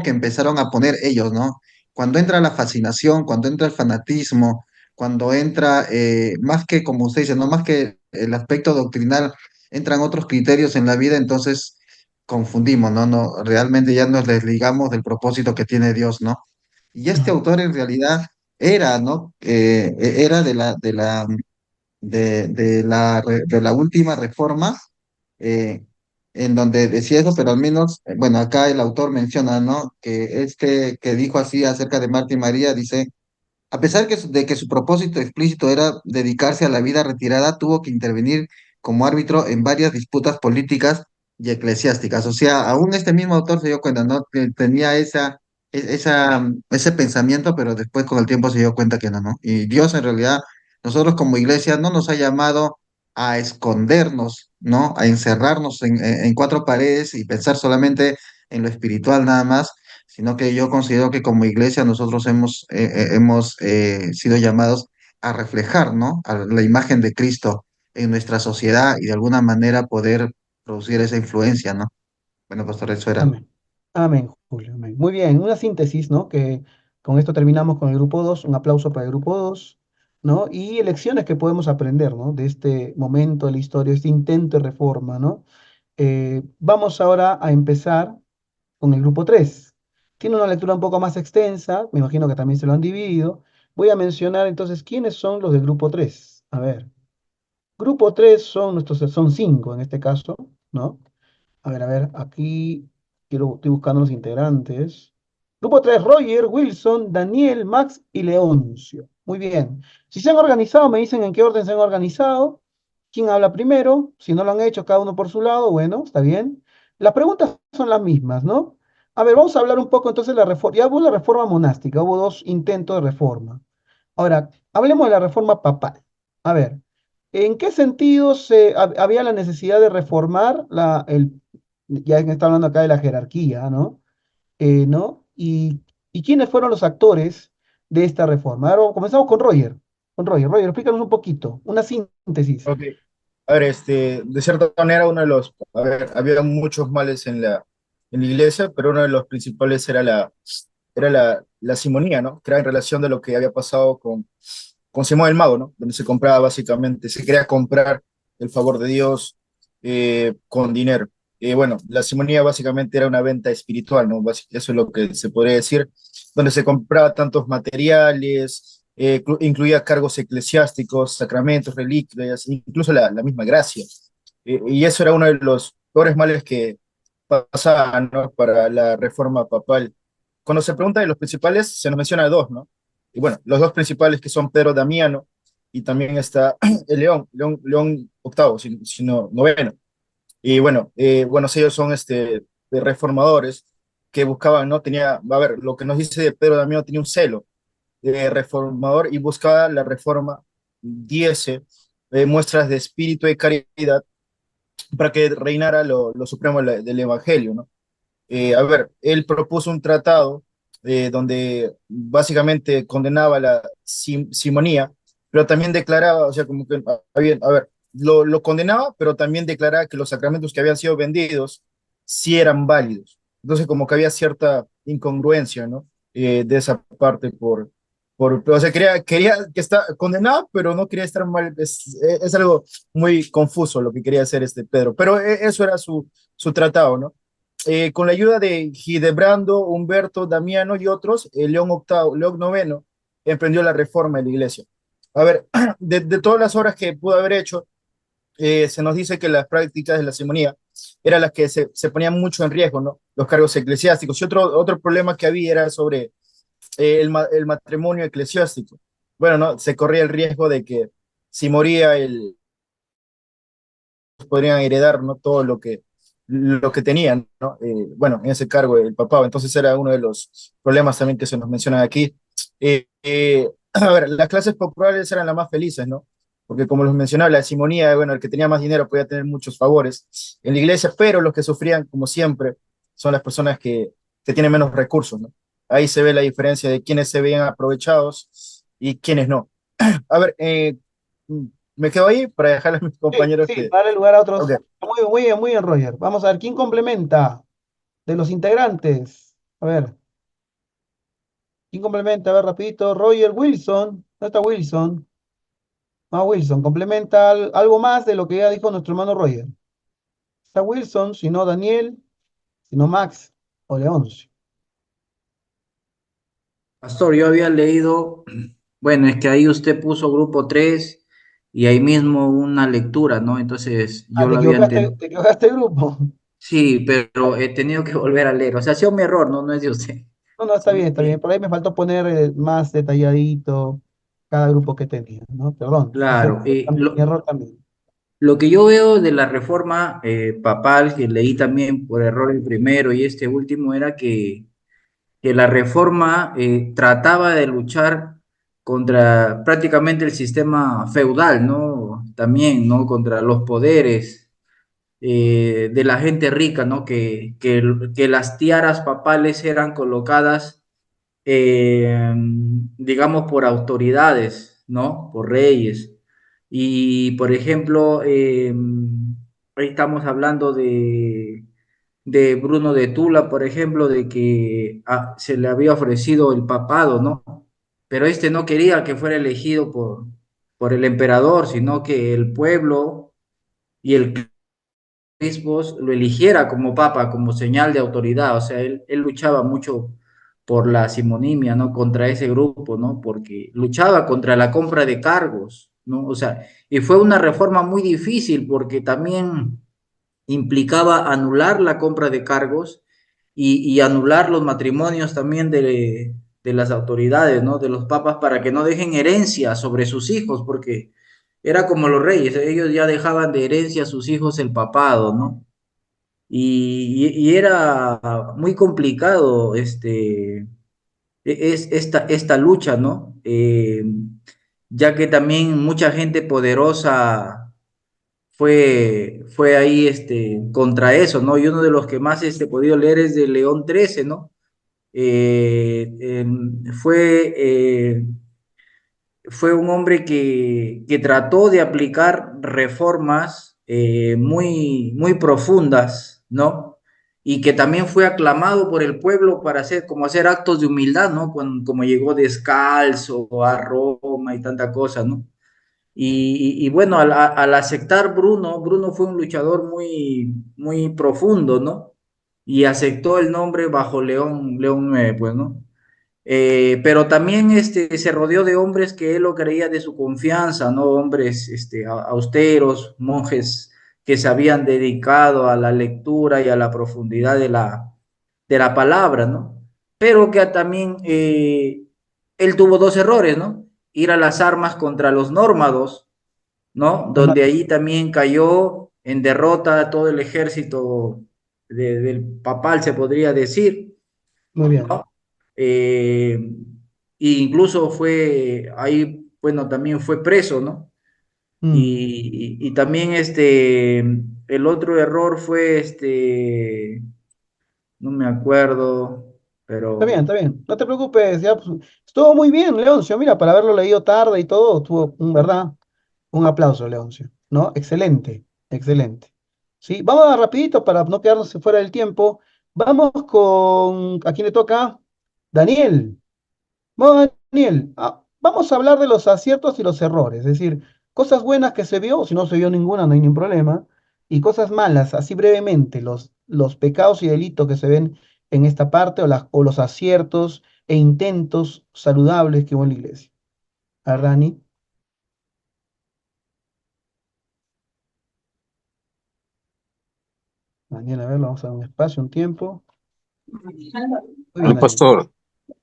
que empezaron a poner ellos, ¿no? Cuando entra la fascinación, cuando entra el fanatismo, cuando entra, más que, como usted dice, no más que el aspecto doctrinal, entran otros criterios en la vida, entonces confundimos, ¿no? No, realmente ya nos desligamos del propósito que tiene Dios, ¿no? Y este no, autor en realidad era, ¿no? Era de la última reforma, eh, en donde decía eso, pero al menos, bueno, acá el autor menciona, ¿no? Que este que dijo así acerca de Marta y María, dice, a pesar de que su propósito explícito era dedicarse a la vida retirada, tuvo que intervenir como árbitro en varias disputas políticas y eclesiásticas. O sea, aún este mismo autor se dio cuenta, ¿no? Que tenía ese pensamiento, pero después con el tiempo se dio cuenta que no, ¿no? Y Dios en realidad, nosotros como iglesia no nos ha llamado a escondernos, ¿no? A encerrarnos en cuatro paredes y pensar solamente en lo espiritual nada más, sino que yo considero que como iglesia nosotros hemos sido llamados a reflejar, ¿no? A la imagen de Cristo en nuestra sociedad y de alguna manera poder producir esa influencia, ¿no? Bueno, pastor, eso era. amén. Amén, Julio, amén. Muy bien, una síntesis, ¿no? Que con esto terminamos con el grupo 2. Un aplauso para el grupo 2, ¿no? Y lecciones que podemos aprender, ¿no? De este momento de la historia, este intento de reforma, ¿no? Vamos ahora a empezar con el grupo 3. Tiene una lectura un poco más extensa, me imagino que también se lo han dividido. Voy a mencionar entonces quiénes son los del grupo 3. A ver, grupo 3 son 5 en este caso, ¿no? A ver, aquí estoy buscando los integrantes. Grupo 3: Roger, Wilson, Daniel, Max y Leoncio. Muy bien. Si se han organizado, me dicen en qué orden se han organizado. ¿Quién habla primero? Si no lo han hecho, cada uno por su lado, bueno, está bien. Las preguntas son las mismas, ¿no? A ver, vamos a hablar un poco entonces de la reforma. Ya hubo la reforma monástica, hubo dos intentos de reforma. Ahora, hablemos de la reforma papal. A ver, ¿en qué sentido había la necesidad de reformar ya que está hablando acá de la jerarquía, ¿no? ¿No? Y quiénes fueron los actores de esta reforma? Ahora comenzamos con Roger. Roger, explícanos un poquito, una síntesis. Ok, a ver, de cierta manera, a ver, había muchos males en la iglesia, pero uno de los principales era la simonía, ¿no? Que era en relación de lo que había pasado con Simón el Mago, ¿no? Donde se compraba básicamente, se quería comprar el favor de Dios con dinero. Bueno, la simonía básicamente era una venta espiritual, ¿no? Eso es lo que se podría decir, donde se compraba tantos materiales, incluía cargos eclesiásticos, sacramentos, reliquias, incluso la misma gracia. Y eso era uno de los peores males que pasaban, ¿no? Para la reforma papal. Cuando se pregunta de los principales, se nos menciona dos, ¿no? Y bueno, los dos principales que son Pedro Damiano y también está el León octavo, sino noveno. Y bueno, bueno, ellos son de reformadores que buscaban, ¿no? A ver, lo que nos dice de Pedro Damiano tenía un celo de reformador y buscaba la reforma, diese muestras de espíritu y caridad para que reinara lo supremo del Evangelio, ¿no? A ver, él propuso un tratado donde básicamente condenaba la simonía, pero también declaraba, o sea, como que, a ver, lo condenaba, pero también declaraba que los sacramentos que habían sido vendidos sí eran válidos. Entonces, como que había cierta incongruencia, ¿no? De esa parte o sea, quería que está condenado, pero no quería estar mal. Es algo muy confuso lo que quería hacer este Pedro, pero eso era su tratado, ¿no? Con la ayuda de Gidebrando, Humberto, Damiano y otros, León noveno emprendió la reforma de la iglesia. A ver, de todas las obras que pudo haber hecho, se nos dice que las prácticas de la simonía eran las que se ponían mucho en riesgo, ¿no? Los cargos eclesiásticos. Y otro problema que había era sobre el matrimonio eclesiástico. Bueno, ¿no? Se corría el riesgo de que si moría podrían heredar, ¿no? Todo lo que tenían, ¿no? Bueno, en ese cargo el papado. Entonces era uno de los problemas también que se nos mencionan aquí. A ver, las clases populares eran las más felices, ¿no? Porque como los mencionaba, la simonía, bueno, el que tenía más dinero podía tener muchos favores en la iglesia, pero los que sufrían, como siempre, son las personas que tienen menos recursos, ¿no? Ahí se ve la diferencia de quienes se veían aprovechados y quienes no. A ver, me quedo ahí para dejar a mis Sí, compañeros sí, que... darle lugar a Ok. otros. Muy bien, Roger. Vamos a ver, ¿quién complementa de los integrantes? A ver, ¿quién complementa? A ver, rapidito. Roger Wilson. ¿Dónde está Wilson? No, Wilson, complementa algo más de lo que ya dijo nuestro hermano Roger. Está Wilson, si no Daniel, si no Max o Leoncio. Pastor, yo había leído, bueno, es que ahí usted puso grupo 3 y ahí mismo una lectura, ¿no? Entonces Ah, yo lo había entendido. te equivocaste de grupo. Sí, pero he tenido que volver a leer. O sea, ha sido mi error, no, no es de usted. No, no, está Sino bien, está bien. que, Por ahí me faltó poner más detalladito cada grupo que tenía, ¿no? Perdón, ese claro, fue mi error también. lo que yo veo de la reforma papal, que leí también por error el primero y este último, era que la reforma trataba de luchar contra prácticamente el sistema feudal, ¿no? También, ¿no? Contra los poderes de la gente rica, ¿no? Que las tiaras papales eran colocadas, digamos, por autoridades, ¿no? Por reyes. Y, por ejemplo, ahí estamos hablando de Bruno de Tula, por ejemplo, de que se le había ofrecido el papado, ¿no? Pero este no quería que fuera elegido por el emperador, sino que el pueblo y el obispos lo eligiera como papa, como señal de autoridad. O sea, él luchaba mucho por la simonimia, ¿no? Contra ese grupo, ¿no? Porque luchaba contra la compra de cargos, ¿no? O sea, y fue una reforma muy difícil porque también implicaba anular la compra de cargos y anular los matrimonios también de las autoridades, ¿no? De los papas para que no dejen herencia sobre sus hijos, porque era como los reyes, ellos ya dejaban de herencia a sus hijos el papado, ¿no? Y era muy complicado esta lucha, ¿no? Ya que también mucha gente poderosa fue ahí contra eso, ¿no? Y uno de los que más he podido leer es de León XIII, ¿no? Fue fue un hombre que trató de aplicar reformas muy profundas, ¿no? Y que también fue aclamado por el pueblo para hacer actos de humildad, ¿no? Como llegó descalzo a Roma y tanta cosa, ¿no? Y bueno, al aceptar Bruno fue un luchador muy profundo, ¿no? Y aceptó el nombre bajo León IX, pues, ¿no? Pero también se rodeó de hombres que él lo creía de su confianza, ¿no? Hombres austeros, monjes que se habían dedicado a la lectura y a la profundidad de la palabra, ¿no? Pero que también él tuvo dos errores, ¿no? Ir a las armas contra los nórmados, ¿no? Donde ahí también cayó en derrota todo el ejército del papal, se podría decir, Muy bien. ¿no? Eh, e incluso fue ahí, bueno, también fue preso, ¿no? Mm. Y también el otro error fue no me acuerdo, Está bien, pero está bien. No te preocupes, ya pues, estuvo muy bien, Leoncio. Mira, para haberlo leído tarde y todo, estuvo, verdad, un aplauso, Leoncio. ¿no? Excelente, excelente. ¿Sí? Vamos a rapidito para no quedarnos fuera del tiempo. Vamos con, ¿a quién le toca? Daniel. Bueno, Daniel, vamos a hablar de los aciertos y los errores, es decir, cosas buenas que se vio, o si no se vio ninguna, no hay ningún problema, y cosas malas, así brevemente, los pecados y delitos que se ven en esta parte, o los aciertos e intentos saludables que hubo en la iglesia. A ver, Dani. Daniel, a ver, le vamos a dar un espacio, un tiempo. Muy bien, Al Daniel. pastor,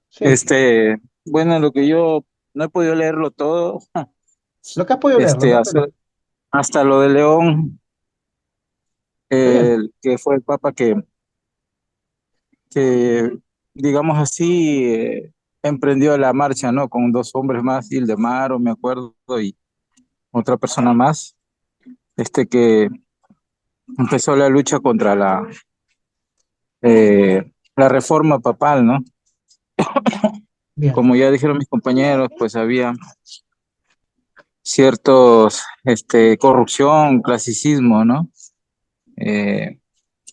Sí, bueno, lo que yo no he podido leerlo todo, lo que has podido leer, lo que has podido hasta, leer. hasta lo de León, Muy bien, que fue el papa que digamos así, emprendió la marcha, ¿no? Con dos hombres más, Ildemaro, me acuerdo, y otra persona más, que empezó la lucha contra la reforma papal, ¿no? bien, Como ya dijeron mis compañeros, pues había ciertos, corrupción, clasicismo, ¿no? Eh,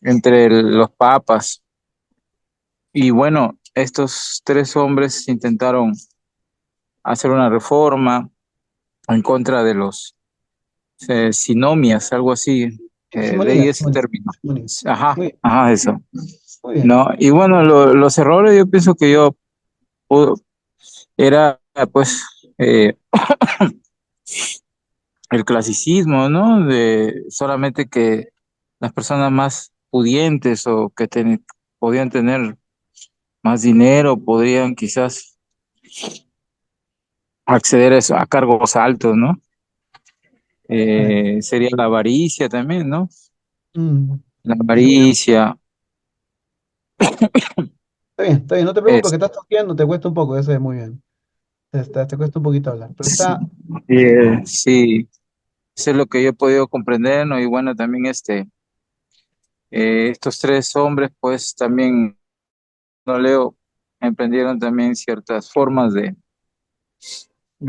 entre los papas. Y bueno, estos tres hombres intentaron hacer una reforma en contra de los sinomias, algo así. Leí Simonías, ese Simonías, término. Simonías. Ajá, Muy bien, ajá, eso. muy bien. No, y bueno, los errores yo pienso que pudo- era pues el clasicismo, ¿no? De solamente que las personas más pudientes o que podían tener más dinero, podrían quizás acceder a, a cargos altos, ¿no? Correcto. Sería la avaricia también, ¿no? Mm, La Exacto. avaricia, Está bien, no te preocupes que es, estás toqueando, te cuesta un poco, eso es muy bien. Te cuesta un poquito hablar, pero sí, está, sí, sí, eso es lo que yo he podido comprender, ¿no? Y bueno, también estos tres hombres, pues también, no leo, emprendieron también ciertas formas de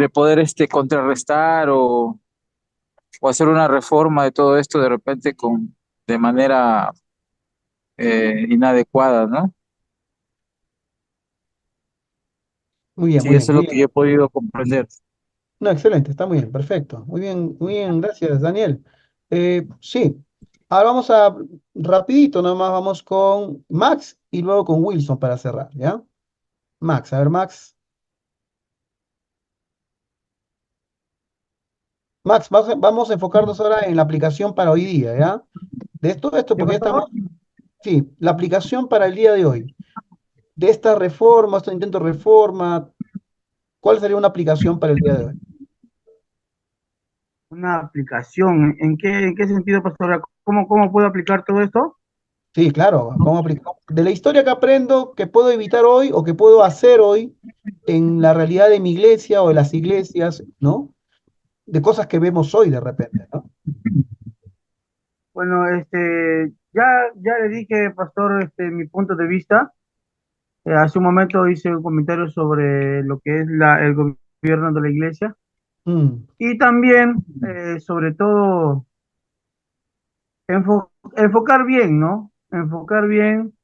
poder contrarrestar o hacer una reforma de todo esto de repente de manera inadecuada, ¿no? muy bien, Sí, muy bien, eso es muy lo que yo bien. he podido comprender. No, excelente, está muy bien, perfecto. Muy bien, gracias, Daniel. Sí, ahora vamos a, rapidito nomás, vamos con Max y luego con Wilson para cerrar, ¿ya? Max, a ver, Max. Max, vamos a enfocarnos ahora en la aplicación para hoy día, ¿ya? De esto, ¿Qué porque ya estamos, pasó? sí, la aplicación para el día de hoy. De esta reforma, este intento de reforma, ¿cuál sería una aplicación para el día de hoy? Una aplicación. En qué sentido, pastora? ¿Cómo puedo aplicar todo esto? Sí, claro, ¿cómo aplicar? De la historia que aprendo, que puedo evitar hoy o que puedo hacer hoy en la realidad de mi iglesia o de las iglesias, ¿no? De cosas que vemos hoy de repente, ¿no? Bueno, ya le dije, pastor, mi punto de vista. Hace un momento hice un comentario sobre lo que es el gobierno de la iglesia Mm, y también, sobre todo, enfocar bien, ¿no? Enfocar bien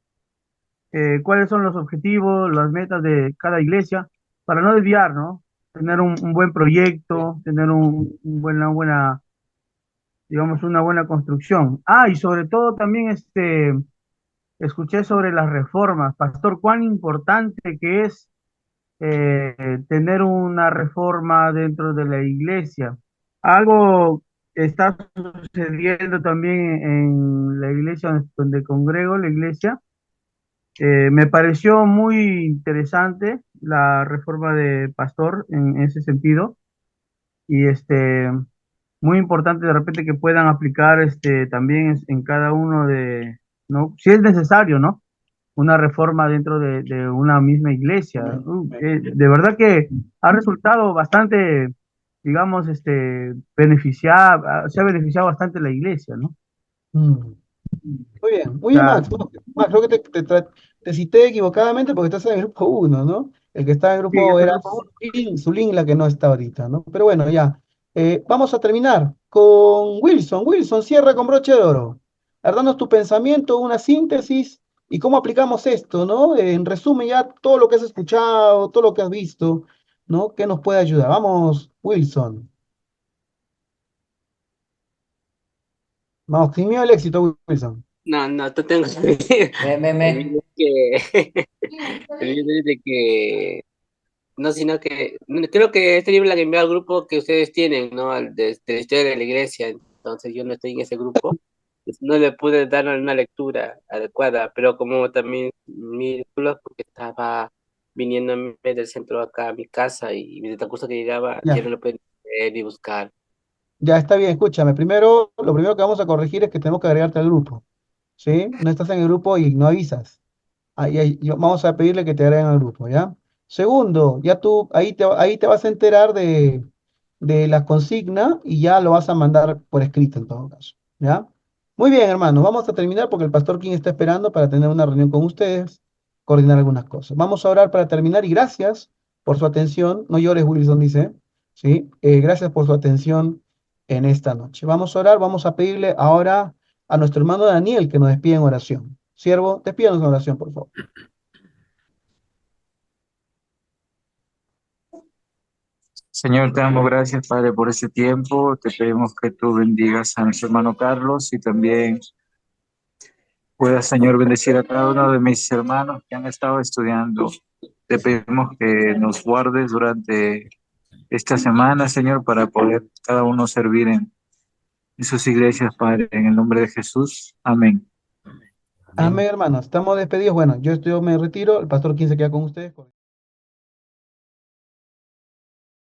cuáles son los objetivos, las metas de cada iglesia para no desviar, ¿no? Tener un buen proyecto, tener una buena, digamos, una buena construcción. Ah, y sobre todo también, escuché sobre las reformas. Pastor, cuán importante que es tener una reforma dentro de la iglesia. Algo está sucediendo también en la iglesia donde congrego, la iglesia. Me pareció muy interesante la reforma de Pastor en ese sentido y muy importante de repente que puedan aplicar también en cada uno de, ¿no? Si es necesario, ¿no? Una reforma dentro de una misma iglesia. De verdad que ha resultado bastante, digamos, se ha beneficiado bastante la iglesia, ¿no? mm. O Muy bien, sea, Max. Bueno, Max, creo que te cité equivocadamente porque estás en el grupo uno, ¿no? El que estaba en el sí, yo grupo soy era grupo uno. Zulín, la que no está ahorita, ¿no? Pero bueno, ya. Vamos a terminar con Wilson. Wilson, cierra con broche de oro. A ver, danos tu pensamiento, una síntesis y cómo aplicamos esto, ¿no? En resumen, ya todo lo que has escuchado, todo lo que has visto, ¿no? ¿Qué nos puede ayudar? Vamos, Wilson. Vamos, sin miedo al éxito, Wilson. No, no, tú tengo el mío es que el mío es de que no, sino que creo que este libro la que envió al grupo que ustedes tienen, ¿no? De la historia de la iglesia. Entonces yo no estoy en ese grupo, pues no le pude dar una lectura adecuada, pero como también mi lectura porque estaba viniéndome del centro acá a mi casa y desde el curso que llegaba ya Ya, no lo pueden leer ni buscar. ya está bien, escúchame. Primero, lo primero que vamos a corregir es que tenemos que agregarte al grupo, ¿sí? No estás en el grupo y no avisas. Vamos a pedirle que te agreguen al grupo, ¿ya? Segundo, ya tú ahí te vas a enterar de la consigna y ya lo vas a mandar por escrito en todo caso, ¿ya? Muy bien, hermanos, vamos a terminar porque el pastor King está esperando para tener una reunión con ustedes, coordinar algunas cosas. Vamos a orar para terminar y gracias por su atención. No llores, Wilson dice, ¿sí? Gracias por su atención en esta noche. Vamos a orar, vamos a pedirle ahora a nuestro hermano Daniel que nos despida en oración. Siervo, despídanos en oración, por favor. Señor, te damos gracias, Padre, por este tiempo. Te pedimos que tú bendigas a nuestro hermano Carlos y también puedas, Señor, bendecir a cada uno de mis hermanos que han estado estudiando. Te pedimos que nos guardes durante esta semana, Señor, para poder cada uno servir en sus iglesias, Padre, en el nombre de Jesús. Amén. Amén, hermanos. Estamos despedidos. Bueno, yo me retiro. El pastor King se queda con ustedes.